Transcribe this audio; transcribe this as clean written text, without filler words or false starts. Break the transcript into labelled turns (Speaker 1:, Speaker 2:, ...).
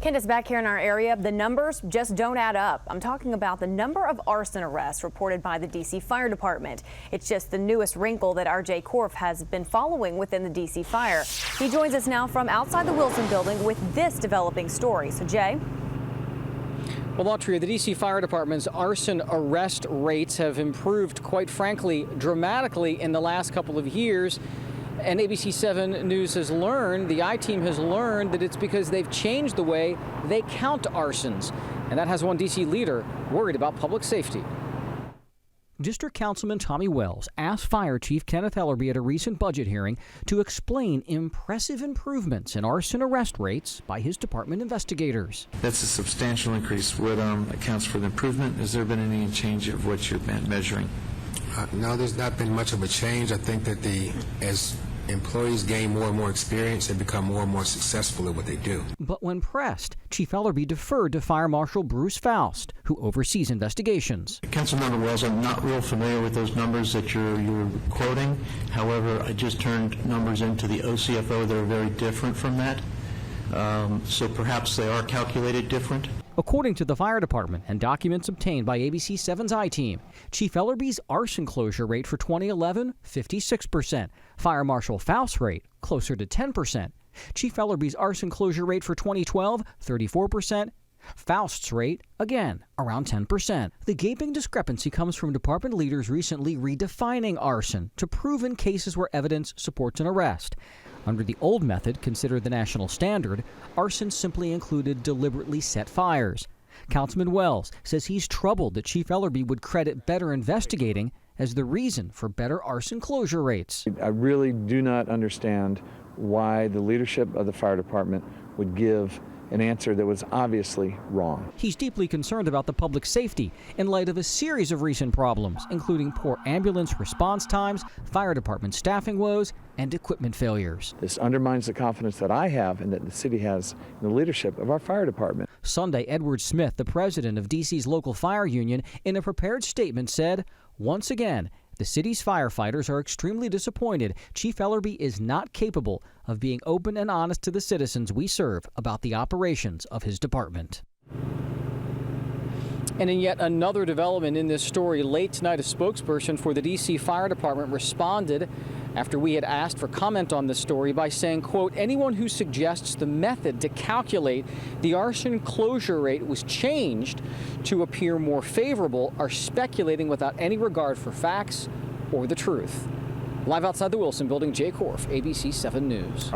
Speaker 1: Candace, back here in our area, the numbers just don't add up. I'm talking about the number of arson arrests reported by the D.C. Fire Department. It's just the newest wrinkle that R.J. Korf has been following within the D.C. Fire. He joins us now from outside the Wilson building with this developing story. So, Jay?
Speaker 2: Well, Autry, the D.C. Fire Department's arson arrest rates have improved, quite frankly, dramatically in the last couple of years. And ABC 7 News has learned, the I-Team has learned, that it's because they've changed the way they count arsons. And that has one D.C. leader worried about public safety.
Speaker 3: District Councilman Tommy Wells asked Fire Chief Kenneth Ellerby at a recent budget hearing to explain impressive improvements in arson arrest rates by his department investigators.
Speaker 4: That's a substantial increase. What accounts for the improvement? Has there been any change of what you've been measuring?
Speaker 5: No, there's not been much of a change. I think that as employees gain more and more experience, they become more and more successful at what they do.
Speaker 3: But when pressed, Chief Ellerby deferred to Fire Marshal Bruce Faust, who oversees investigations.
Speaker 4: Councilmember Wells, I'm not real familiar with those numbers that you're quoting. However, I just turned numbers into the OCFO that are very different from that. So perhaps they are calculated different.
Speaker 3: According to the fire department and documents obtained by ABC 7's I-Team, Chief Ellerby's arson closure rate for 2011, 56%. Fire Marshal Faust's rate, closer to 10%. Chief Ellerby's arson closure rate for 2012, 34%. Faust's rate, again, around 10%. The gaping discrepancy comes from department leaders recently redefining arson to prove in cases where evidence supports an arrest. Under the old method, considered the national standard, arson simply included deliberately set fires. Councilman Wells says he's troubled that Chief Ellerby would credit better investigating as the reason for better arson closure rates.
Speaker 6: I really do not understand why the leadership of the fire department would give an answer that was obviously wrong.
Speaker 3: He's deeply concerned about the public safety in light of a series of recent problems, including poor ambulance response times, fire department staffing woes, and equipment failures.
Speaker 6: This undermines the confidence that I have and that the city has in the leadership of our fire department.
Speaker 3: Sunday, Edward Smith, the president of D.C.'s local fire union, in a prepared statement said, once again, the city's firefighters are extremely disappointed Chief Ellerby is not capable of being open and honest to the citizens we serve about the operations of his department.
Speaker 2: And in yet another development in this story, late tonight, a spokesperson for the D.C. Fire Department responded after we had asked for comment on this story by saying, quote, anyone who suggests the method to calculate the arson closure rate was changed to appear more favorable are speculating without any regard for facts or the truth. Live outside the Wilson building, Jay Korf, ABC 7 News.